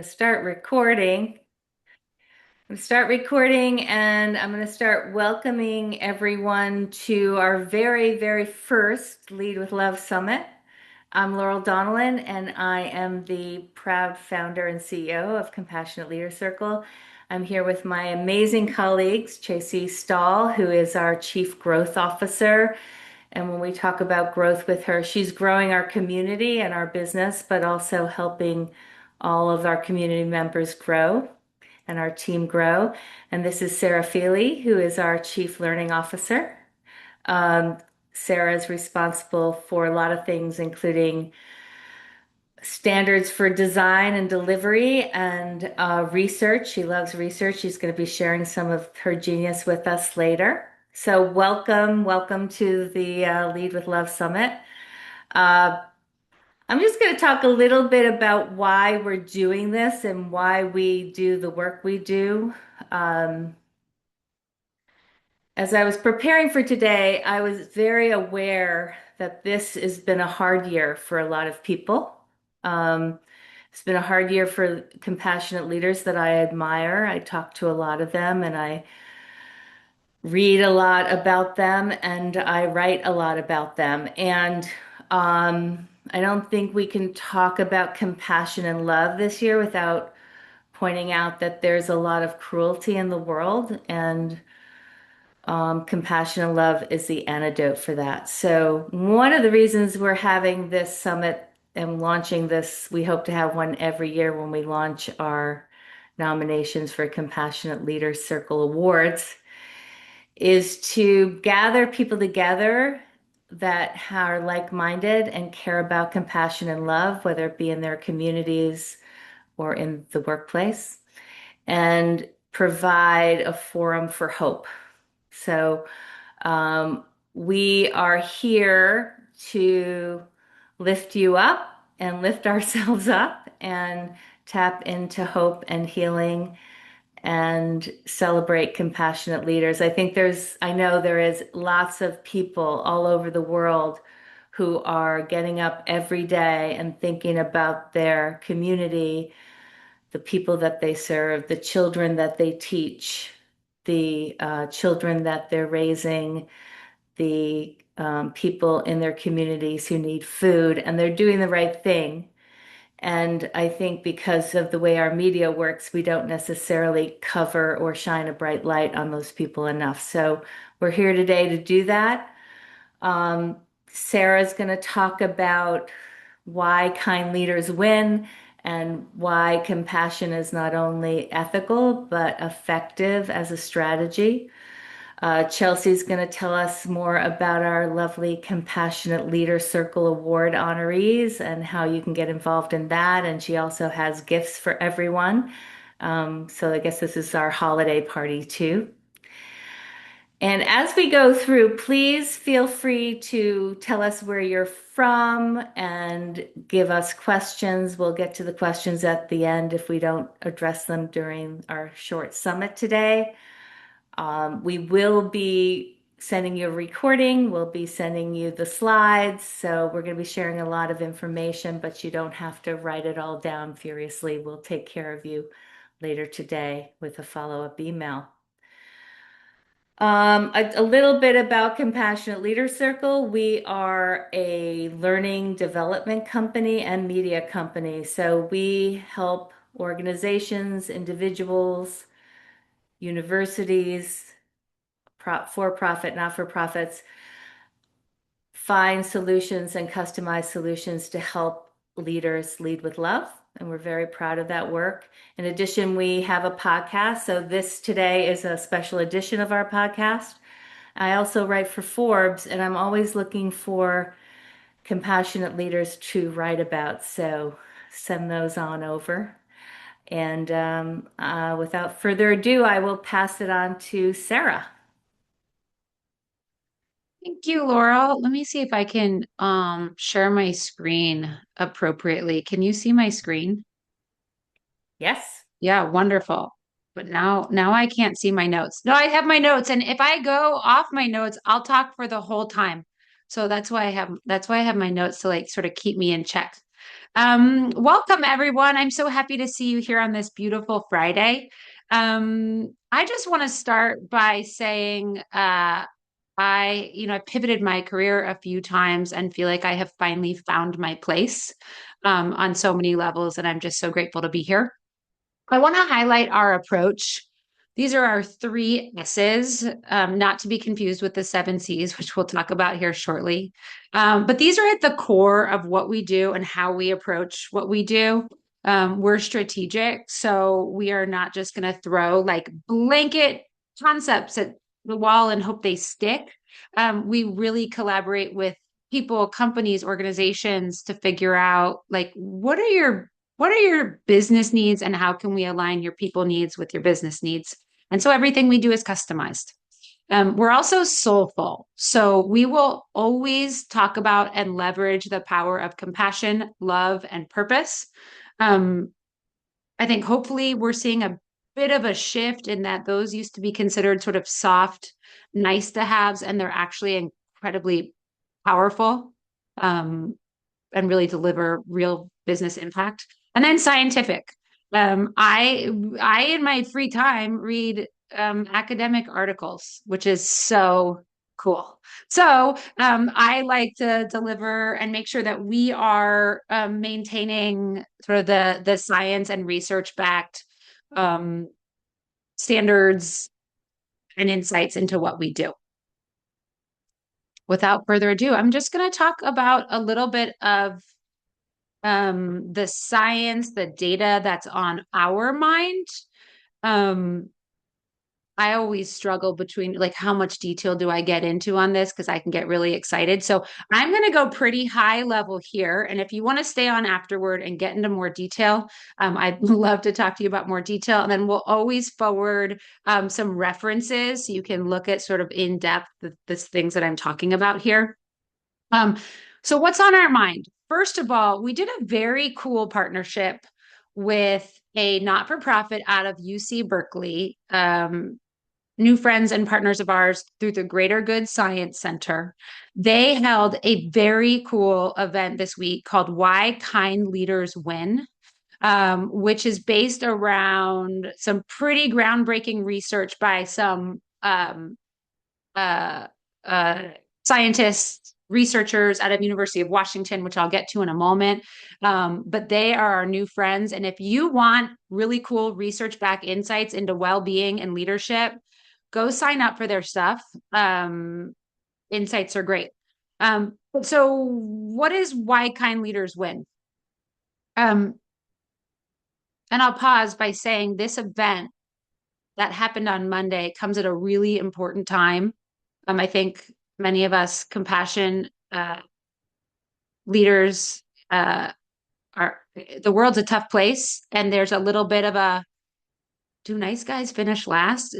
Start recording. I'm gonna start recording and I'm going to start welcoming everyone to our very, very first Lead with Love Summit. I'm Laurel Donellan and I am the proud founder and CEO of Compassionate Leader Circle. I'm here with my amazing colleagues, Tracy Stahl, who is our Chief Growth Officer. And when we talk about growth with her, she's growing our community and our business, but also helping all of our community members grow and our team grow. And this is Sarah Feely, who is our Chief Learning Officer. Um, Sarah is responsible for a lot of things, including standards for design and delivery and research. She loves research. She's going to be sharing some of her genius with us later. So welcome to the Lead with Love Summit. Uh, I'm just going to talk a little bit about why we're doing this and why we do the work we do. Um, as I was preparing for today, I was very aware that this has been a hard year for a lot of people. Um, it's been a hard year for compassionate leaders that I admire. I talk to a lot of them and I read a lot about them and I write a lot about them. And I don't think we can talk about compassion and love this year without pointing out that there's a lot of cruelty in the world, and compassion and love is the antidote for that. So, one of the reasons we're having this summit and launching this, we hope to have one every year when we launch our nominations for Compassionate Leaders Circle Awards, is to gather people together that are like-minded and care about compassion and love, whether it be in their communities or in the workplace, and provide a forum for hope. So um, we are here to lift you up and lift ourselves up and tap into hope and healing and celebrate compassionate leaders. I know there is lots of people all over the world who are getting up every day and thinking about their community, the people that they serve, the children that they teach, the children that they're raising, the people in their communities who need food, and they're doing the right thing. And I think because of the way our media works, we don't necessarily cover or shine a bright light on those people enough. So we're here today to do that. Um, Sarah's going to talk about why kind leaders win and why compassion is not only ethical, but effective as a strategy. Chelsea's going to tell us more about our lovely Compassionate Leader Circle Award honorees and how you can get involved in that. And she also has gifts for everyone. So I guess this is our holiday party too. And as we go through, please feel free to tell us where you're from and give us questions. We'll get to the questions at the end if we don't address them during our short summit today. We will be sending you a recording. We'll be sending you the slides. So we're going to be sharing a lot of information, but you don't have to write it all down furiously. We'll take care of you later today with a follow-up email. A little bit about Compassionate Leader Circle. We are a learning development company and media company. So we help organizations, individuals, universities, for-profit, not-for-profits, find solutions and customize solutions to help leaders lead with love. And we're very proud of that work. In addition, we have a podcast. So this today is a special edition of our podcast. I also write for Forbes, and I'm always looking for compassionate leaders to write about. So send those on over. And without further ado, I will pass it on to Sarah. Thank you, Laurel. Let me see if I can share my screen appropriately. Can you see my screen? Yes. Yeah, wonderful. But now I can't see my notes. No, I have my notes, and if I go off my notes, I'll talk for the whole time. So that's why I have my notes to like sort of keep me in check. Welcome, everyone. I'm so happy to see you here on this beautiful Friday. I just want to start by saying I pivoted my career a few times and feel like I have finally found my place on so many levels, and I'm just so grateful to be here. I want to highlight our approach. These are our three S's, not to be confused with the seven C's, which we'll talk about here shortly. But these are at the core of what we do and how we approach what we do. We're strategic, so we are not just going to throw like blanket concepts at the wall and hope they stick. We really collaborate with people, companies, organizations to figure out like what are your business needs and how can we align your people needs with your business needs? And so everything we do is customized. We're also soulful. So we will always talk about and leverage the power of compassion, love, and purpose. Um, I think hopefully we're seeing a bit of a shift in that those used to be considered sort of soft, nice to haves, and they're actually incredibly powerful. Um, and really deliver real business impact. And then scientific. I in my free time read academic articles, which is so cool. So I like to deliver and make sure that we are maintaining sort of the science and research backed um, standards and insights into what we do. Without further ado, I'm just going to talk about a little bit of the science, the data that's on our mind. Um, I always struggle between like how much detail do I get into on this because I can get really excited. So I'm going to go pretty high level here. And if you want to stay on afterward and get into more detail, I'd love to talk to you about more detail. And then we'll always forward some references so you can look at sort of in depth the things that I'm talking about here. Um, so what's on our mind? First of all, we did a very cool partnership with a not-for-profit out of UC Berkeley, new friends and partners of ours through the Greater Good Science Center. They held a very cool event this week called Why Kind Leaders Win, which is based around some pretty groundbreaking research by some uh, uh, scientists, researchers out of University of Washington, which I'll get to in a moment. But they are our new friends. And if you want really cool research back insights into well-being and leadership, go sign up for their stuff. Insights are great. So what is why kind leaders win? Um, and I'll pause by saying this event that happened on Monday comes at a really important time. I think many of us compassion leaders are the world's a tough place, and there's a little bit of a do nice guys finish last?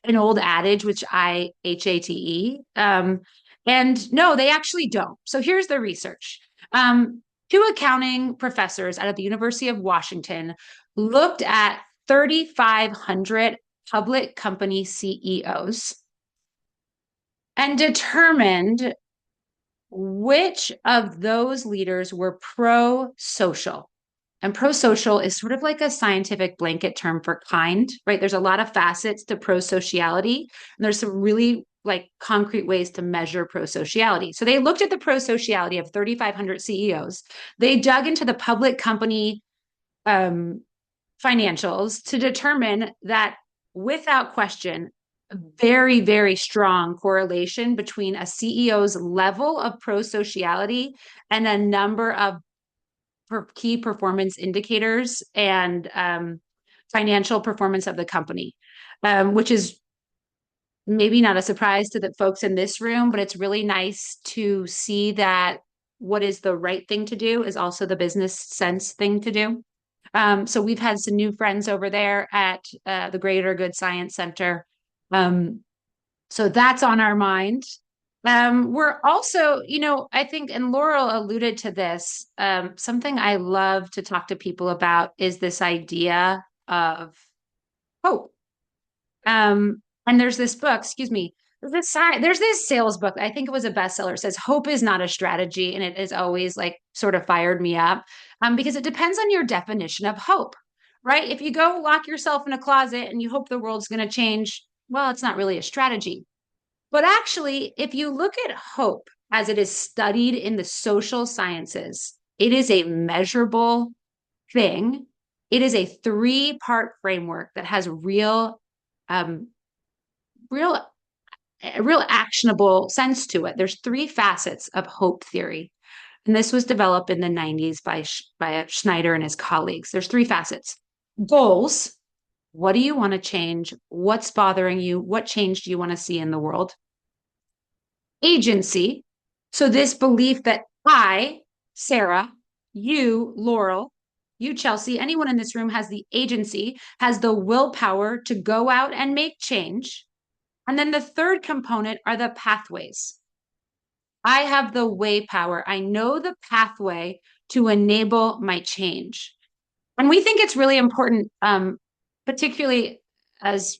An old adage, which I hate. And no, they actually don't. So here's the research. Two accounting professors out of the University of Washington looked at 3,500 public company CEOs and determined which of those leaders were pro-social. And pro-social is sort of like a scientific blanket term for kind, right? There's a lot of facets to pro-sociality, and there's some really like concrete ways to measure pro-sociality. So they looked at the pro-sociality of 3,500 CEOs. They dug into the public company financials to determine that without question, very, very strong correlation between a CEO's level of pro-sociality and a number of key performance indicators and financial performance of the company, which is maybe not a surprise to the folks in this room, but it's really nice to see that what is the right thing to do is also the business sense thing to do. So we've had some new friends over there at the Greater Good Science Center. So that's on our mind. We're also, I think, and Laurel alluded to this, something I love to talk to people about is this idea of hope. And there's this book, excuse me, There's this sales book. I think it was a bestseller. It says hope is not a strategy, and it has always like sort of fired me up, because it depends on your definition of hope, right? If you go lock yourself in a closet and you hope the world's going to change, well, it's not really a strategy. But actually, if you look at hope as it is studied in the social sciences, it is a measurable thing. It is a three-part framework that has um, real a real actionable sense to it. There's three facets of hope theory. And this was developed in the 90s by Schneider and his colleagues. There's three facets. Goals. What do you want to change? What's bothering you? What change do you want to see in the world? Agency. So this belief that I, Sarah, you, Laurel, you, Chelsea, anyone in this room has the agency, has the willpower to go out and make change. And then the third component are the pathways. I have the way power. I know the pathway to enable my change. And we think it's really important, particularly as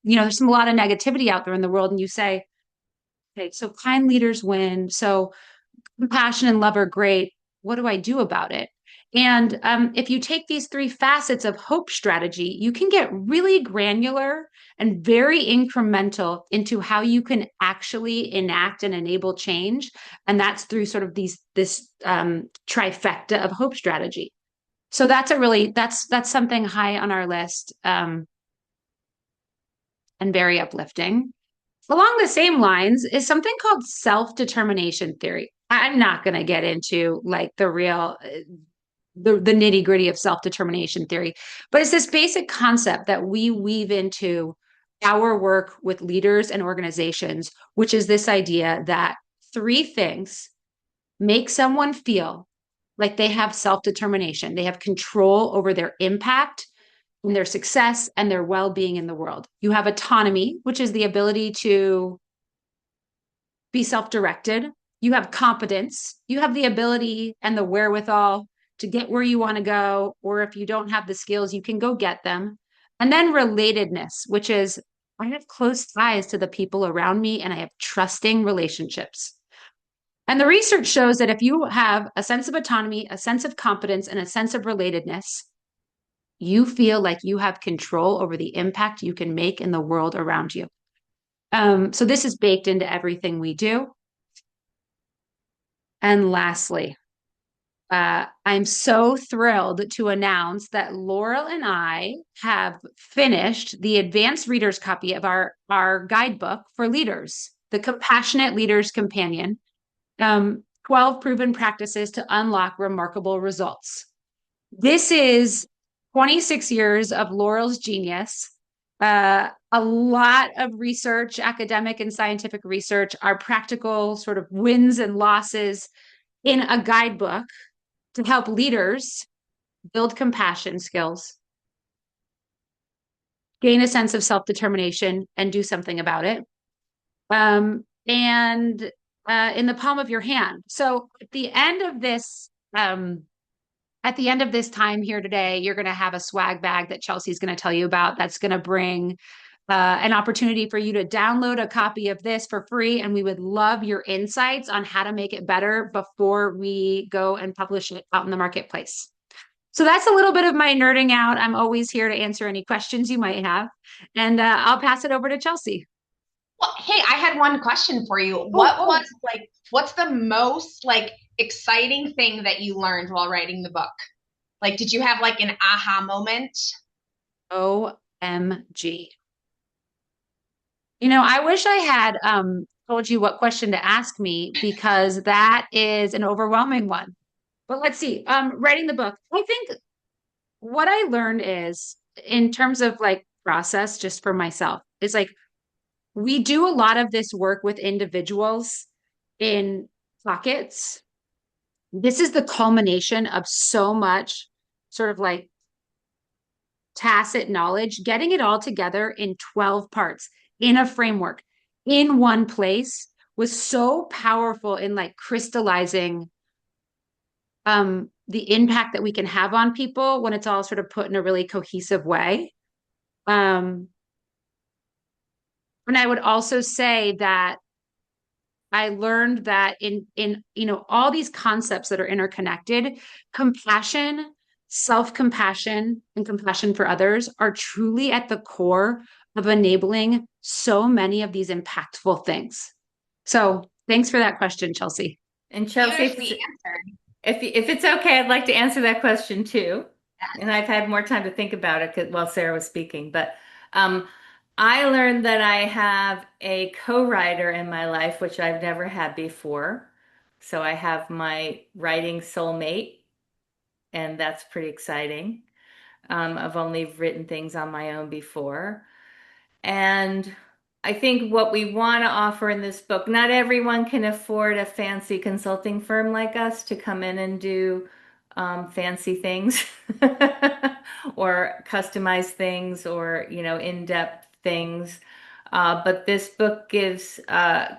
there's a lot of negativity out there in the world. And you say, okay, so kind leaders win. So compassion and love are great. What do I do about it? And if you take these three facets of hope strategy, you can get really granular and very incremental into how you can actually enact and enable change. And that's through sort of this trifecta of hope strategy. So that's something high on our list, and very uplifting. Along the same lines is something called self-determination theory. I'm not going to get into like the nitty gritty of self-determination theory, but it's this basic concept that we weave into our work with leaders and organizations, which is this idea that three things make someone feel like they have self-determination. They have control over their impact and their success and their well-being in the world. You have autonomy, which is the ability to be self-directed. You have competence. You have the ability and the wherewithal to get where you want to go, or if you don't have the skills, you can go get them. And then relatedness, which is I have close ties to the people around me and I have trusting relationships. And the research shows that if you have a sense of autonomy, a sense of competence, and a sense of relatedness, you feel like you have control over the impact you can make in the world around you. So this is baked into everything we do. And lastly, I'm so thrilled to announce that Laurel and I have finished the advanced reader's copy of our guidebook for leaders, the Compassionate Leaders Companion, 12 proven practices to unlock remarkable results. This is 26 years of Laurel's genius, a lot of research, academic and scientific research, our practical sort of wins and losses in a guidebook to help leaders build compassion skills, gain a sense of self-determination, and do something about it. And in the palm of your hand. So at the end of this time here today, you're going to have a swag bag that Chelsea's going to tell you about. That's going to bring an opportunity for you to download a copy of this for free. And we would love your insights on how to make it better before we go and publish it out in the marketplace. So that's a little bit of my nerding out. I'm always here to answer any questions you might have. And I'll pass it over to Chelsea. Well, hey, I had one question for you. Oh, What was like, what's the most like exciting thing that you learned while writing the book? Like, did you have like an aha moment? OMG. I wish I had told you what question to ask me because that is an overwhelming one. But let's see. Writing the book, I think what I learned is in terms of like process, just for myself, is like we do a lot of this work with individuals in pockets. This is the culmination of so much sort of like tacit knowledge, getting it all together in 12 parts in a framework in one place was so powerful in like crystallizing the impact that we can have on people when it's all sort of put in a really cohesive way. Um, And I would also say that I learned that in all these concepts that are interconnected, compassion, self-compassion, and compassion for others are truly at the core of enabling so many of these impactful things. So thanks for that question, Chelsea. And Chelsea, Beautifully answered. if it's okay, I'd like to answer that question too. And I've had more time to think about it while Sarah was speaking. But um, I learned that I have a co-writer in my life, which I've never had before. So I have my writing soulmate, and that's pretty exciting. I've only written things on my own before. And I think what we want to offer in this book, not everyone can afford a fancy consulting firm like us to come in and do fancy things or customize things or, in-depth things. But this book gives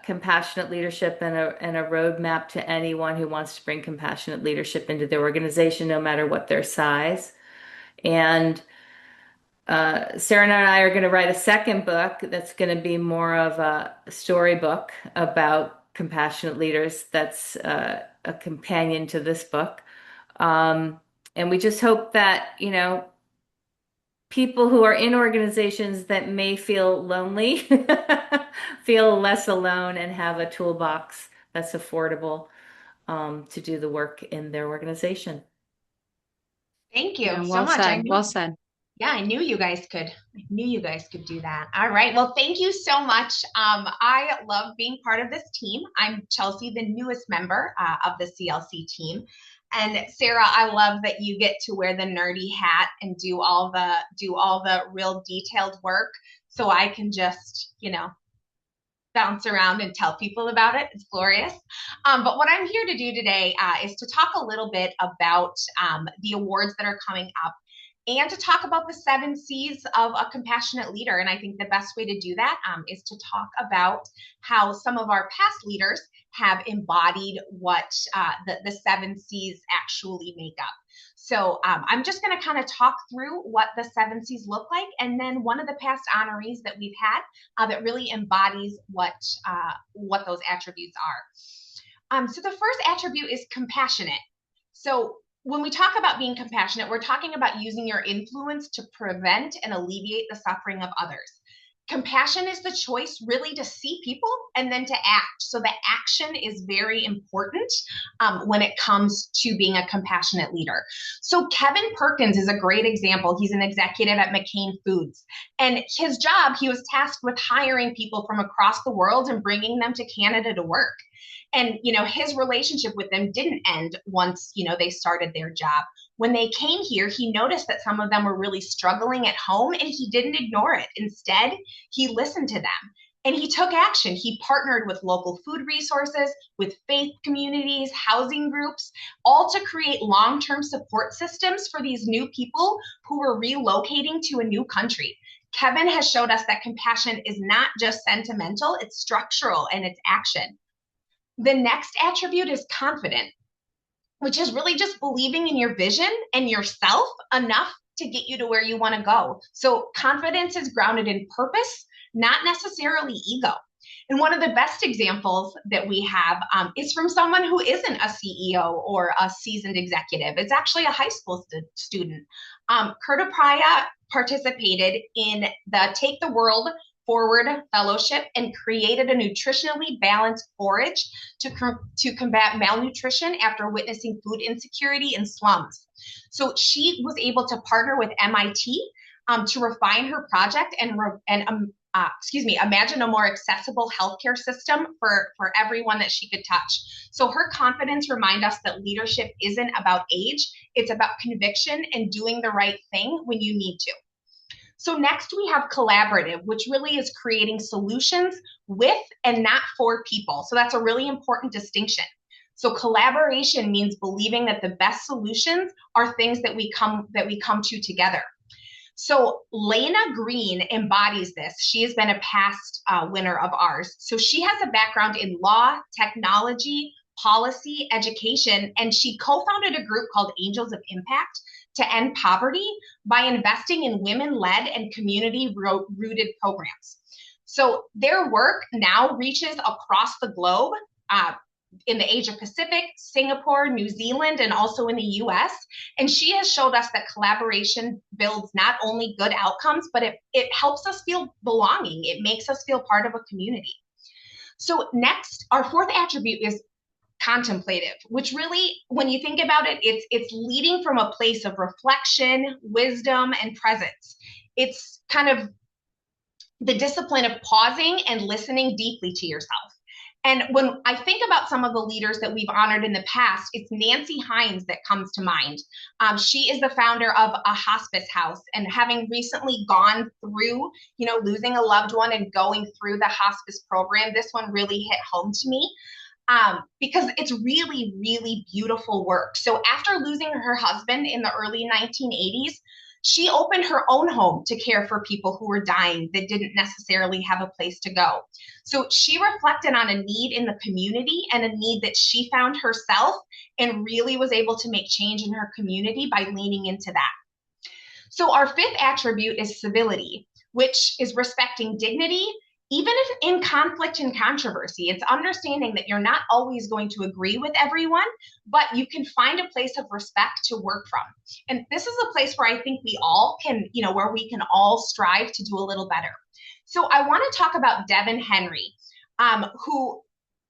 compassionate leadership and a roadmap to anyone who wants to bring compassionate leadership into their organization, no matter what their size. And Sarah and I are going to write a second book that's going to be more of a storybook about compassionate leaders. That's a companion to this book. And we just hope that, people who are in organizations that may feel lonely feel less alone and have a toolbox that's affordable to do the work in their organization. Thank Yeah, you so well much. said. Well said. Yeah, I knew you guys could do that. All right. Well, thank you so much. I love being part of this team. I'm Chelsea, the newest member of the CLC team. And Sarah, I love that you get to wear the nerdy hat and do all the real detailed work. So I can just, bounce around and tell people about it. It's glorious. But what I'm here to do today is to talk a little bit about the awards that are coming up and to talk about the 7 C's of a compassionate leader. And I think the best way to do that is to talk about how some of our past leaders have embodied what the 7 C's actually make up. So I'm just going to kind of talk through what the 7 C's look like, and then one of the past honorees that we've had that really embodies what those attributes are. So the first attribute is compassionate. So when we talk about being compassionate, we're talking about using your influence to prevent and alleviate the suffering of others. Compassion is the choice really to see people and then to act. So the action is very important when it comes to being a compassionate leader. So Kevin Perkins is a great example. He's an executive at McCain Foods. And his job, he was tasked with hiring people from across the world and bringing them to Canada to work. And, his relationship with them didn't end once, they started their job. When they came here, he noticed that some of them were really struggling at home and he didn't ignore it. Instead, he listened to them and he took action. He partnered with local food resources, with faith communities, housing groups, all to create long-term support systems for these new people who were relocating to a new country. Kevin has showed us that compassion is not just sentimental, it's structural and it's action. The next attribute is confident, which is really just believing in your vision and yourself enough to get you to where you want to go. So confidence is grounded in purpose, not necessarily ego. And one of the best examples that we have is from someone who isn't a CEO or a seasoned executive. It's actually a high school student. Kurta Praya participated in the Take the World Forward Fellowship and created a nutritionally balanced forage to combat malnutrition after witnessing food insecurity in slums. So she was able to partner with MIT to refine her project and imagine a more accessible healthcare system for everyone that she could touch. So her confidence reminds us that leadership isn't about age, it's about conviction and doing the right thing when you need to. So next we have collaborative, which really is creating solutions with and not for people. So that's a really important distinction. So collaboration means believing that the best solutions are things that we come to together. So Lena Green embodies this. She has been a past winner of ours. So she has a background in law, technology, policy, education, and she co-founded a group called Angels of Impact to end poverty by investing in women-led and community-rooted programs. So their work now reaches across the globe, uh, in the Asia Pacific, Singapore, New Zealand, and also in the US. And she has showed us that collaboration builds not only good outcomes, but it helps us feel belonging. It makes us feel part of a community. So next, our fourth attribute is contemplative, which really, when you think about it, it's leading from a place of reflection, wisdom, and presence. It's kind of the discipline of pausing and listening deeply to yourself. And when I think about some of the leaders that we've honored in the past, it's Nancy Hines that comes to mind. She is the founder of a hospice house, and having recently gone through, losing a loved one and going through the hospice program, this one really hit home to me. Because it's really, really beautiful work. So after losing her husband in the early 1980s, she opened her own home to care for people who were dying that didn't necessarily have a place to go. So she reflected on a need in the community and a need that she found herself, and really was able to make change in her community by leaning into that. So our fifth attribute is civility, which is respecting dignity, even if in conflict and controversy. It's understanding that you're not always going to agree with everyone, but you can find a place of respect to work from. And this is a place where I think we all can, where we can all strive to do a little better. So I want to talk about Devin Henry, who,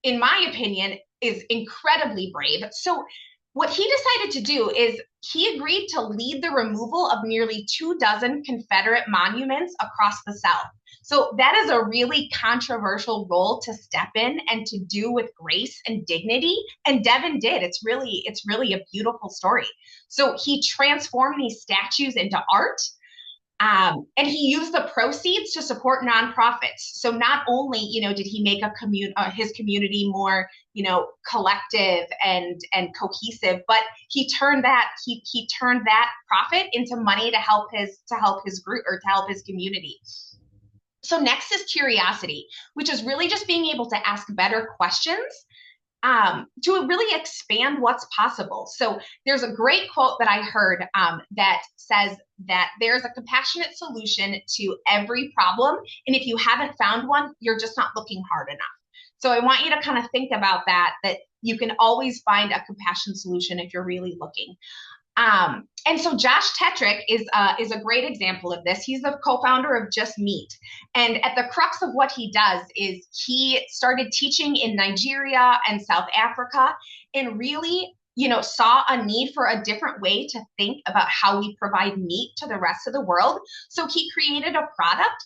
in my opinion, is incredibly brave. So what he decided to do is he agreed to lead the removal of nearly 24 Confederate monuments across the South. So that is a really controversial role to step in and to do with grace and dignity. And Devin did. It's really a beautiful story. So he transformed these statues into art. And he used the proceeds to support nonprofits. So not only, did he make his community more, collective and cohesive, but he turned that profit into money to help his group, or to help his community. So next is curiosity, which is really just being able to ask better questions, to really expand what's possible. So there's a great quote that I heard that says that there's a compassionate solution to every problem. And if you haven't found one, you're just not looking hard enough. So I want you to kind of think about that you can always find a compassion solution if you're really looking. And so Josh Tetrick is a great example of this. He's the co-founder of Just Meat. And at the crux of what he does is he started teaching in Nigeria and South Africa, and really, saw a need for a different way to think about how we provide meat to the rest of the world. So he created a product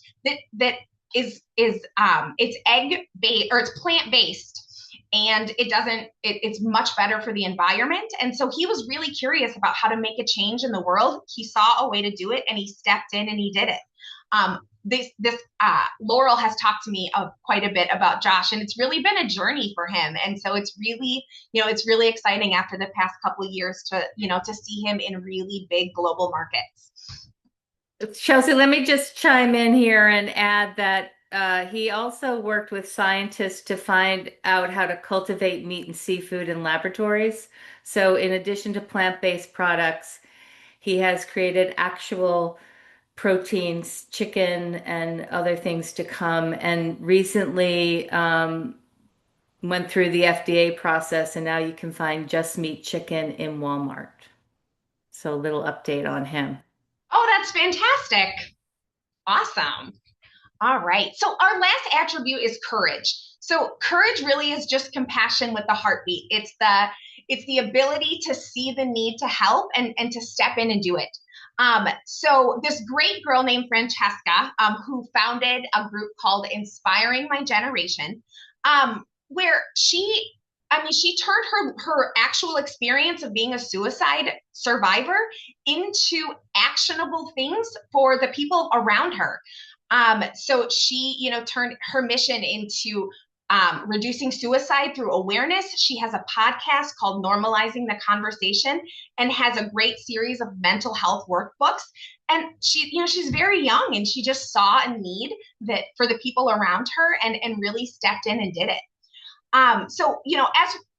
that is it's egg-based, or it's plant-based. And it's much better for the environment. And so he was really curious about how to make a change in the world. He saw a way to do it, and he stepped in and he did it. Laurel has talked to me quite a bit about Josh, and it's really been a journey for him. And so it's really, it's really exciting after the past couple of years to see him in really big global markets. Chelsea, let me just chime in here and add that he also worked with scientists to find out how to cultivate meat and seafood in laboratories. So in addition to plant-based products, he has created actual proteins, chicken and other things to come, and recently went through the FDA process, and now you can find Just Meat chicken in Walmart. So a little update on him. Oh, that's fantastic. Awesome. All right. So our last attribute is courage. So courage really is just compassion with the heartbeat. It's the ability to see the need to help and to step in and do it. So this great girl named Francesca, who founded a group called Inspiring My Generation, where she turned her actual experience of being a suicide survivor into actionable things for the people around her. So she, turned her mission into reducing suicide through awareness. She has a podcast called Normalizing the Conversation, and has a great series of mental health workbooks. And she's very young, and she just saw a need that for the people around her, and really stepped in and did it. So,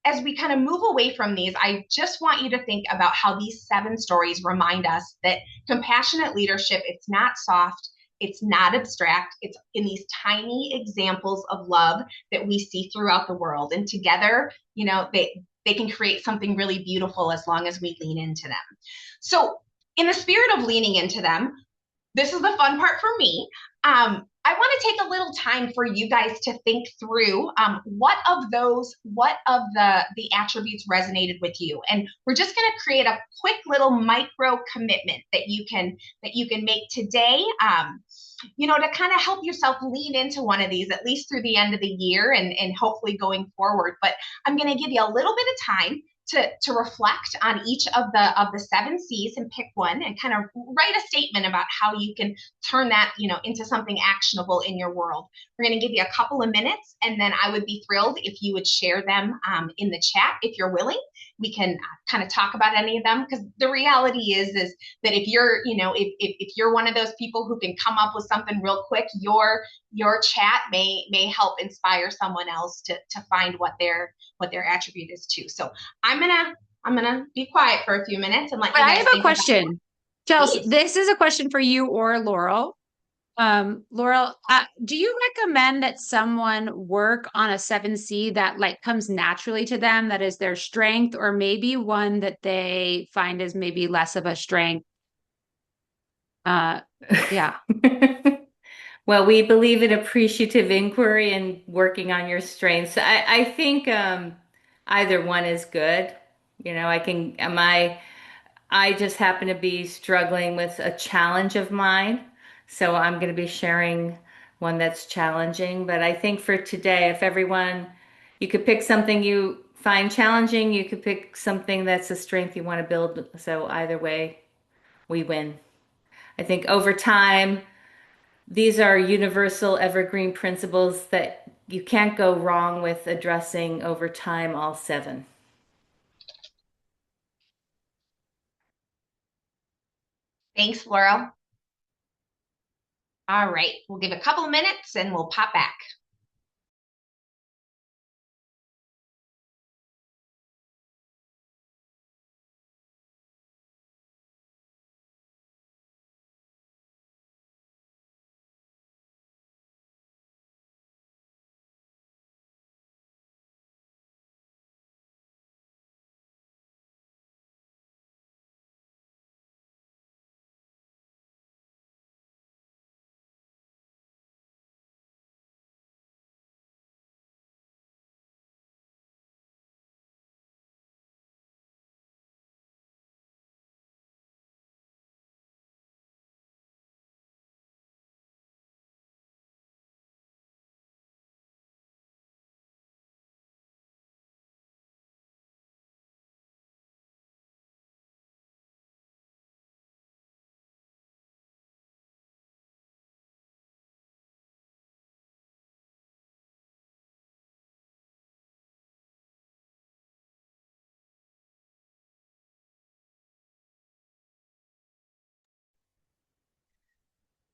as we kind of move away from these, I just want you to think about how these 7 stories remind us that compassionate leadership, it's not soft, It's not abstract. It's in these tiny examples of love that we see throughout the world. And together, they can create something really beautiful as long as we lean into them. So, in the spirit of leaning into them, this is the fun part for me. I want to take a little time for you guys to think through what of the attributes resonated with you, and we're just going to create a quick little micro commitment that you can make today. To kind of help yourself lean into one of these at least through the end of the year and hopefully going forward. But I'm going to give you a little bit of time to reflect on each of the 7 C's and pick one and kind of write a statement about how you can turn that, into something actionable in your world. We're going to give you a couple of minutes, and then I would be thrilled if you would share them in the chat if you're willing. We can kind of talk about any of them, because the reality is that if you're, if you're one of those people who can come up with something real quick, your chat may help inspire someone else to find what their attribute is too. So I'm gonna be quiet for a few minutes and let you guys I have a question. Chelsea, this is a question for you or Laurel. Laurel, do you recommend that someone work on a 7C that comes naturally to them, that is their strength, or maybe one that they find is maybe less of a strength? Yeah. Well, we believe in appreciative inquiry and working on your strengths. I think either one is good. I just happen to be struggling with a challenge of mine. So I'm going to be sharing one that's challenging. But I think for today, you could pick something you find challenging, you could pick something that's a strength you want to build. So either way, we win. I think over time, these are universal evergreen principles that you can't go wrong with addressing over time, all 7. Thanks, Laurel. All right, we'll give a couple of minutes and we'll pop back.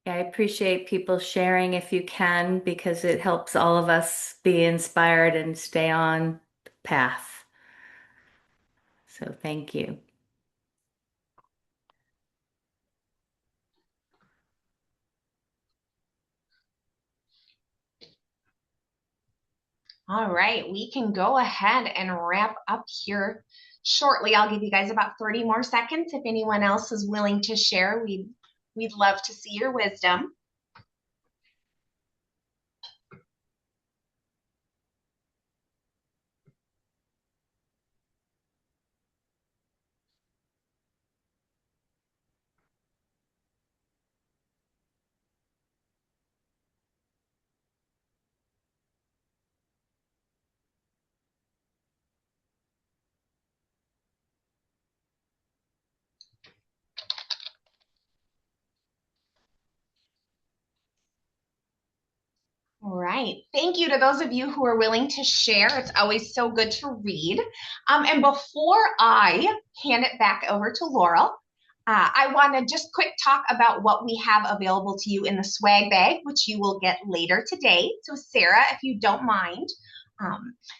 Yeah, I appreciate people sharing if you can, because it helps all of us be inspired and stay on the path. So thank you. All right, we can go ahead and wrap up here shortly. I'll give you guys about 30 more seconds. If anyone else is willing to share, we'd love to see your wisdom. All right. Thank you to those of you who are willing to share. It's always so good to read. And before I hand it back over to Laurel, I want to just quick talk about what we have available to you in the swag bag, which you will get later today. So Sarah, if you don't mind.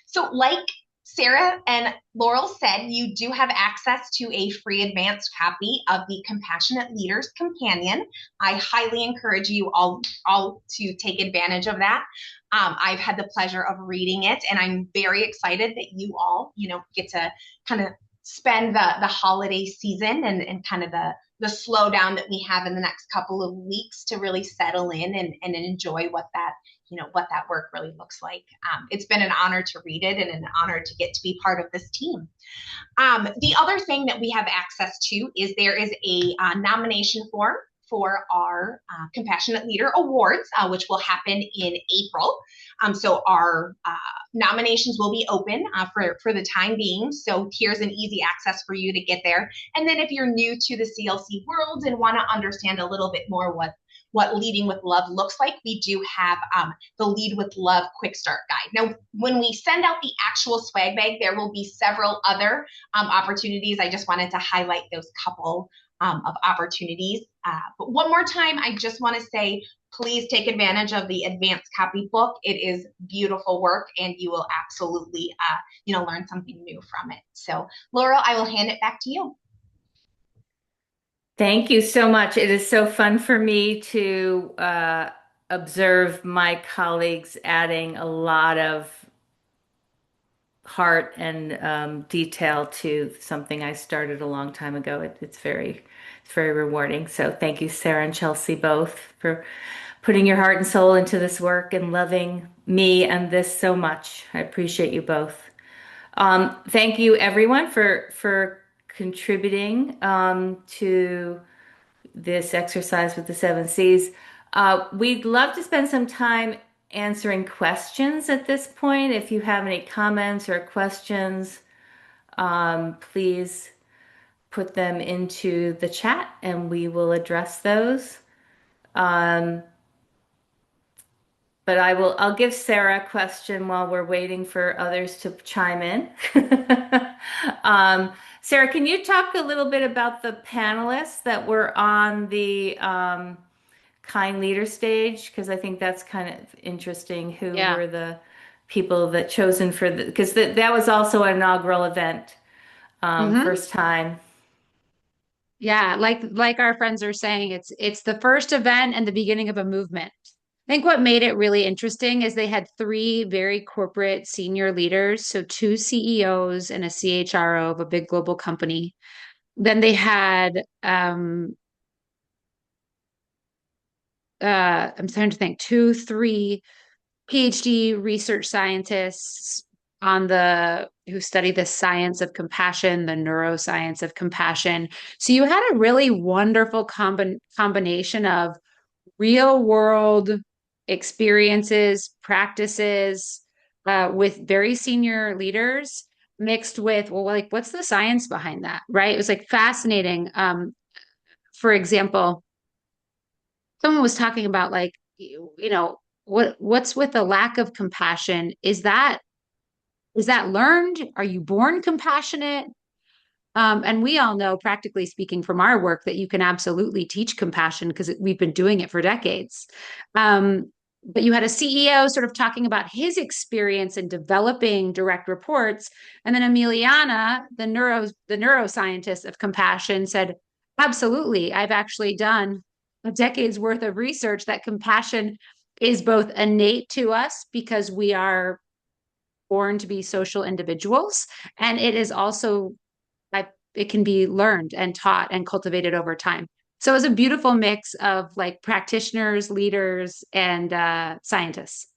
So like Sarah and Laurel said you do have access to a free advanced copy of the Compassionate Leaders Companion. I highly encourage you all to take advantage of that. I've had the pleasure of reading it, and I'm very excited that you all, get to kind of spend the holiday season and kind of the slowdown that we have in the next couple of weeks to really settle in and enjoy what that work really looks like. It's been an honor to read it and an honor to get to be part of this team. The other thing that we have access to is there is a nomination form for our Compassionate Leader Awards, which will happen in April. So our nominations will be open for the time being. So here's an easy access for you to get there. And then if you're new to the CLC world and want to understand a little bit more what Leading with Love looks like, we do have the Lead with Love Quick Start Guide. Now, when we send out the actual swag bag, there will be several other opportunities. I just wanted to highlight those couple of opportunities. But one more time, I just want to say, please take advantage of the advanced copy book. It is beautiful work, and you will absolutely, learn something new from it. So, Laurel, I will hand it back to you. Thank you so much. It is so fun for me to observe my colleagues adding a lot of heart and detail to something I started a long time ago. It's very rewarding. So thank you, Sarah and Chelsea, both for putting your heart and soul into this work and loving me and this so much. I appreciate you both. Thank you, everyone, for contributing to this exercise with the seven C's. We'd love to spend some time answering questions at this point. If you have any comments or questions, please put them into the chat and we will address those. But I'll give Sarah a question while we're waiting for others to chime in. Sarah, can you talk a little bit about the panelists that were on the Kind Leader stage? Because I think that's kind of interesting. Who Yeah. were the people that chosen for the, because that was also an inaugural event, Hmm. first time. Yeah, like our friends are saying, it's the first event and the beginning of a movement. I think what made it really interesting is they had three very corporate senior leaders, so two CEOs and a CHRO of a big global company. Then they had I'm starting to think two, three PhD research scientists on the who study the science of compassion, the neuroscience of compassion. So you had a really wonderful combination of real world experiences, practices with very senior leaders mixed with, well, like, what's the science behind that, right? It was like fascinating. For example, someone was talking about like, what's with the lack of compassion? Is that learned? Are you born compassionate? And we all know, practically speaking, from our work, that you can absolutely teach compassion because we've been doing it for decades. But you had a CEO sort of talking about his experience in developing direct reports, and then Emiliana, the neuroscientist of compassion, said, "Absolutely, I've actually done a decade's worth of research that compassion is both innate to us because we are born to be social individuals, and it is also it can be learned and taught and cultivated over time." So it was a beautiful mix of like practitioners, leaders, and scientists.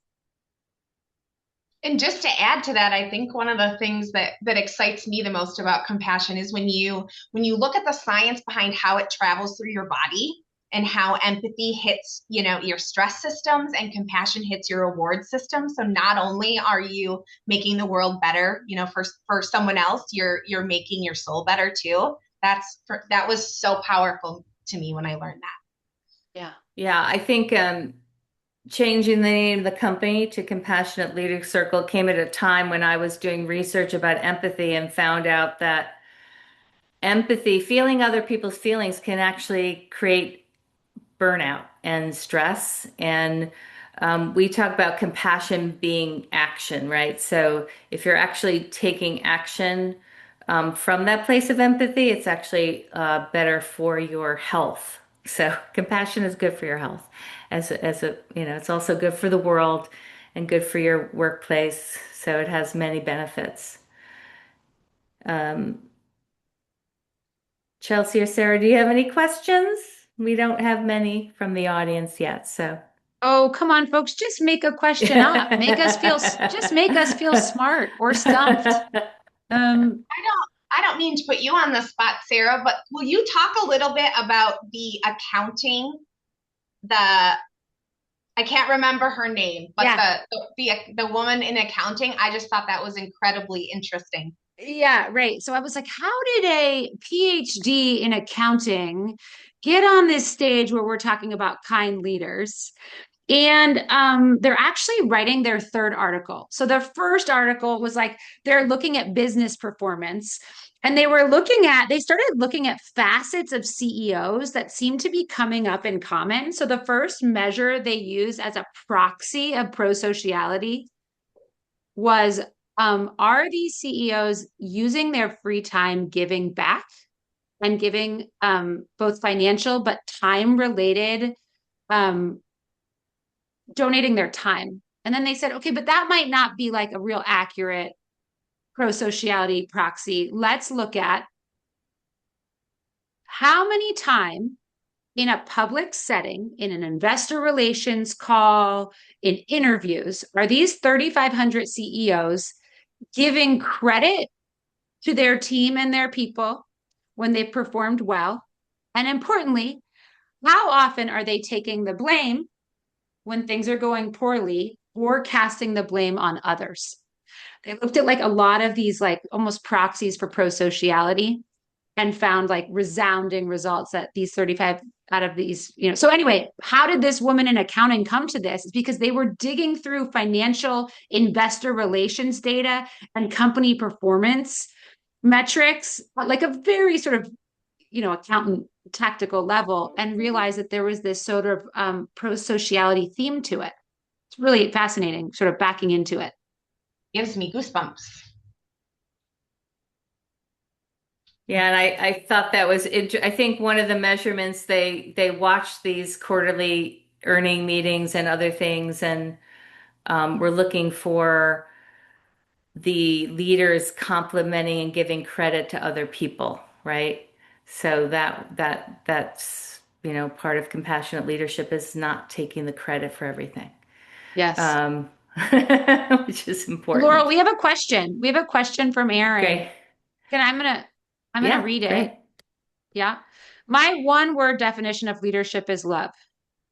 And just to add to that, I think one of the things that excites me the most about compassion is when you look at the science behind how it travels through your body and how empathy hits, your stress systems and compassion hits your reward system. So not only are you making the world better, for someone else, you're making your soul better too. That was so powerful to me when I learned that. Yeah. Yeah, I think changing the name of the company to Compassionate Leader Circle came at a time when I was doing research about empathy and found out that empathy, feeling other people's feelings, can actually create burnout and stress. And We talk about compassion being action, right? So if you're actually taking action from that place of empathy, it's actually better for your health. So compassion is good for your health. It's also good for the world and good for your workplace. So it has many benefits. Um, Chelsea or Sarah, do you have any questions? We don't have many from the audience yet, so. Oh, come on, folks, just make a question up. Just make us feel smart or stumped. Um, I don't mean to put you on the spot, Sarah, but will you talk a little bit about the accounting, the I can't remember her name, but yeah. the woman in accounting, I just thought that was incredibly interesting. Yeah, right. So I was like, how did a PhD in accounting get on this stage where we're talking about kind leaders? And they're actually writing their third article. So their first article was like they're looking at business performance. And they started looking at facets of CEOs that seem to be coming up in common. So the first measure they use as a proxy of pro-sociality was are these CEOs using their free time giving back and giving both financial but time related um, donating their time. And then they said, okay, but that might not be like a real accurate pro sociality proxy. Let's look at how many time in a public setting, in an investor relations call, in interviews, are these 3,500 CEOs giving credit to their team and their people when they performed well? And importantly, how often are they taking the blame when things are going poorly or casting the blame on others? They looked at like a lot of these like almost proxies for pro-sociality and found like resounding results that these 35 out of these, So anyway, how did this woman in accounting come to this? It's because they were digging through financial investor relations data and company performance metrics, like a very sort of, accountant tactical level, and realized that there was this sort of pro-sociality theme to it. It's really fascinating, sort of backing into it. Gives me goosebumps. Yeah, and I thought that was I think one of the measurements they watched these quarterly earning meetings and other things, and we're looking for the leaders complimenting and giving credit to other people, right? So that's part of compassionate leadership is not taking the credit for everything, Yes. um, which is Laurel, important. we have a question. We have a question from Aaron. Great. Can I'm gonna Yeah, read it. great. Yeah. My one word definition of leadership is love.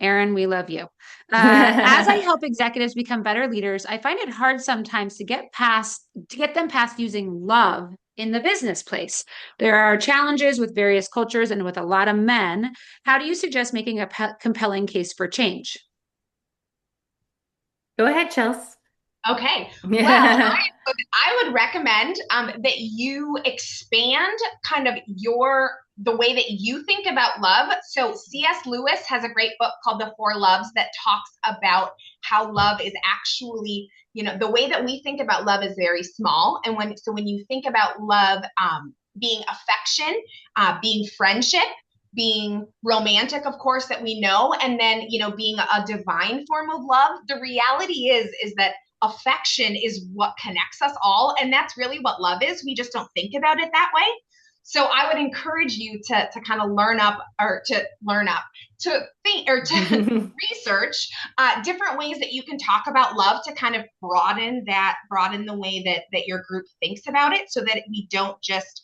Aaron, we love you. As I help executives become better leaders, I find it hard sometimes to get them past using love in the business place. There are challenges with various cultures and with a lot of men. How do you suggest making a compelling case for change? Go ahead, Chels. Okay. Well, I would recommend that you expand kind of the way that you think about love. So C.S. Lewis has a great book called The Four Loves that talks about how love is actually, the way that we think about love is very small. And when you think about love being affection, being friendship, being romantic, of course, that we know, and then, being a divine form of love, the reality is that affection is what connects us all. And that's really what love is. We just don't think about it that way. So I would encourage you to kind of to think or to research different ways that you can talk about love to kind of broaden the way that your group thinks about it, so that we don't just,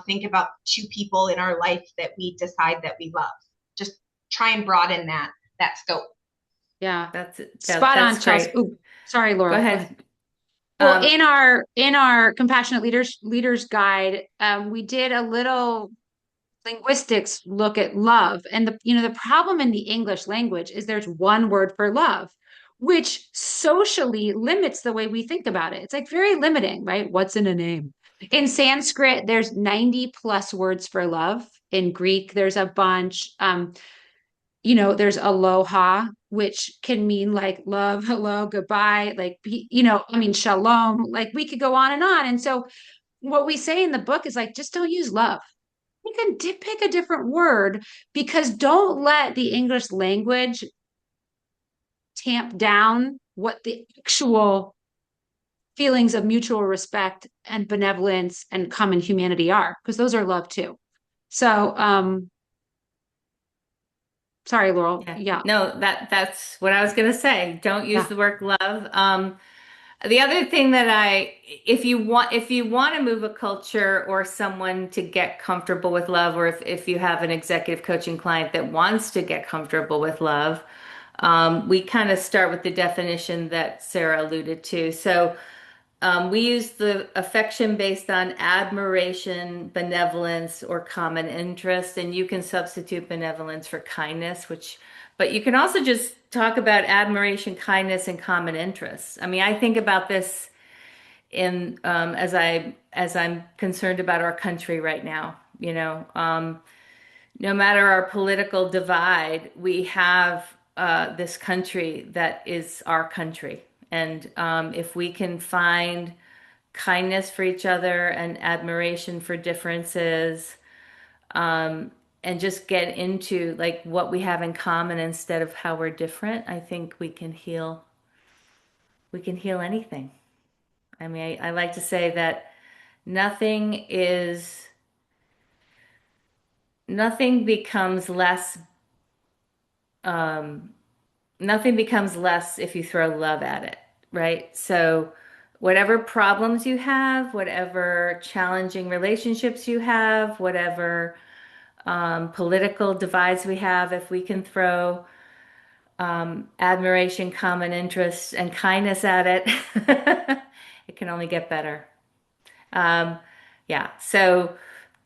think about two people in our life that we decide that we love. Just try and broaden that scope. Yeah. That, Spot on, that's Chelsea. great. Ooh, sorry, Go Laurel. Go ahead. ahead. Well, Um, in our compassionate leaders guide, we did a little linguistics look at love, and the problem in the English language is there's one word for love, which socially limits the way we think about it. It's like very limiting, right? What's in a name? In Sanskrit, there's 90 plus words for love. In Greek, there's a bunch. there's aloha, which can mean like love, hello, goodbye, like, I mean, shalom, like we could go on and on. And so what we say in the book is like, just don't use love. You can pick a different word, because don't let the English language tamp down what the actual feelings of mutual respect and benevolence and common humanity are, because those are love too. So, sorry, Laurel. Yeah. Yeah. No, that's what I was gonna say. Don't use Yeah. the word love. The other thing that if you want to move a culture or someone to get comfortable with love, or if you have an executive coaching client that wants to get comfortable with love, we kind of start with the definition that Sarah alluded to. So we use the affection based on admiration, benevolence, or common interest, and you can substitute benevolence for kindness, but you can also just talk about admiration, kindness, and common interests. I mean, I think about this in as I'm concerned about our country right now. No matter our political divide, we have this country that is our country. And if we can find kindness for each other and admiration for differences, and just get into like what we have in common instead of how we're different, I think we can heal anything. I mean, I like to say that nothing is nothing becomes less um, nothing becomes less if you throw love at it, right? So, whatever problems you have, whatever challenging relationships you have, whatever political divides we have, if we can throw admiration, common interests, and kindness at it, it can only get better. Um, yeah, so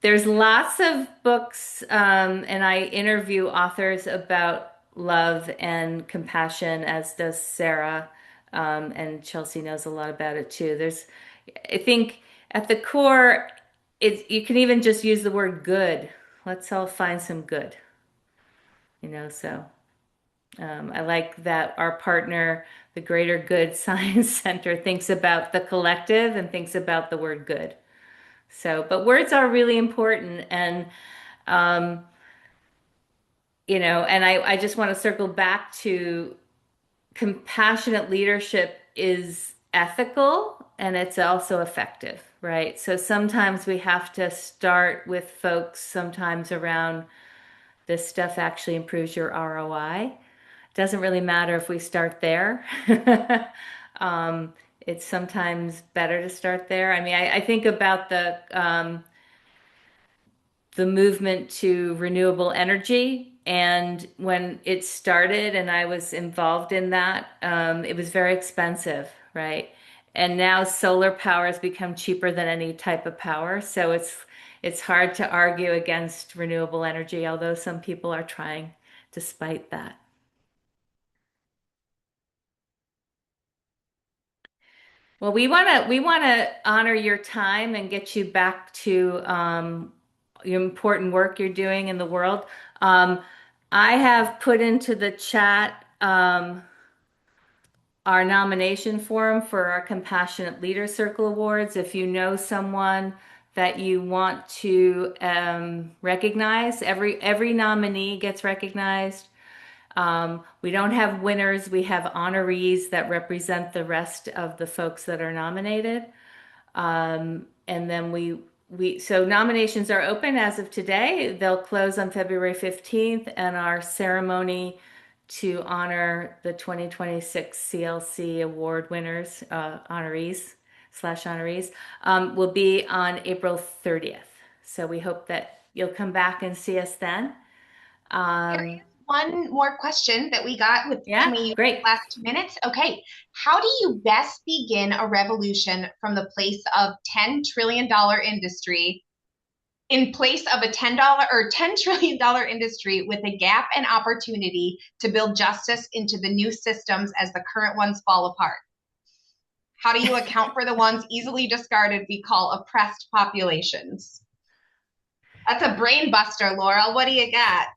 there's lots of books, and I interview authors about love and compassion, as does Sarah, and Chelsea knows a lot about it too. I think, at the core, you can even just use the word good. Let's all find some good, so. I like that our partner, the Greater Good Science Center, thinks about the collective and thinks about the word good. So, but words are really important. And, um, and I just want to circle back to compassionate leadership is ethical and it's also effective, right? So sometimes we have to start with folks, sometimes around this stuff actually improves your ROI. Doesn't really matter if we start there. um, it's sometimes better to start there. I mean, I think about the movement to renewable energy. And when it started and I was involved in that, it was very expensive, right? And now solar power has become cheaper than any type of power. So it's hard to argue against renewable energy, although some people are trying despite that. Well, we want to honor your time and get you back to your important work you're doing in the world. Um, I have put into the chat our nomination form for our Compassionate Leader Circle Awards. If you know someone that you want to recognize, every nominee gets recognized. We don't have winners, we have honorees that represent the rest of the folks that are nominated. And then so nominations are open as of today. They'll close on February 15th, and our ceremony to honor the 2026 CLC Award winners, honorees will be on April 30th. So we hope that you'll come back and see us then. There is Um, one more question that we got with, can yeah, we use the great. last 2 minutes? Okay. How do you best begin a revolution from the place of $10 trillion industry in place of a $10 trillion industry with a gap and opportunity to build justice into the new systems as the current ones fall apart? How do you account for the ones easily discarded we call oppressed populations? That's a brain buster, Laurel. What do you got?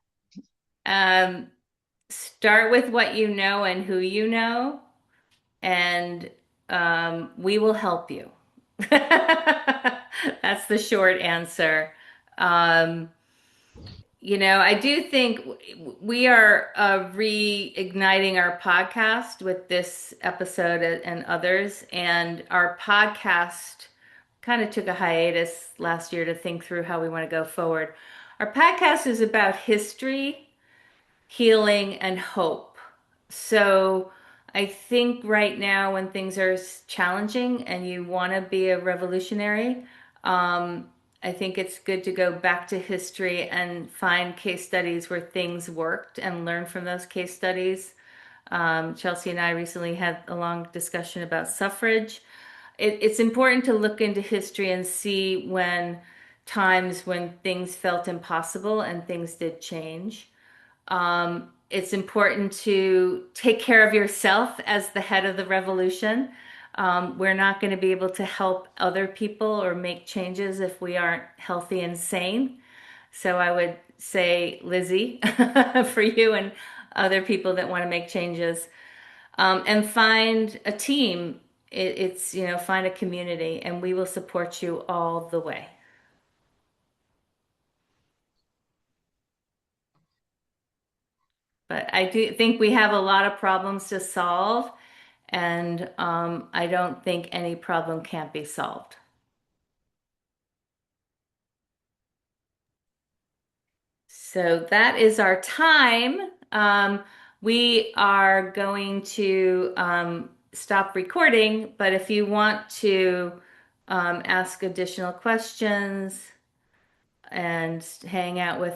Start with what you know and who you know, and we will help you. That's the short answer. Um, I do think we are reigniting our podcast with this episode and others. And our podcast kind of took a hiatus last year to think through how we want to go forward. Our podcast is about history, healing, and hope. So I think right now, when things are challenging and you want to be a revolutionary, I think it's good to go back to history and find case studies where things worked and learn from those case studies. Chelsea and I recently had a long discussion about suffrage. It's important to look into history and see when times when things felt impossible and things did change. It's important to take care of yourself as the head of the revolution. We're not going to be able to help other people or make changes if we aren't healthy and sane. So I would say, Lizzie, for you and other people that want to make changes, and find a team. Find a community, and we will support you all the way. But I do think we have a lot of problems to solve, and I don't think any problem can't be solved. So that is our time. We are going to stop recording, but if you want to ask additional questions and hang out with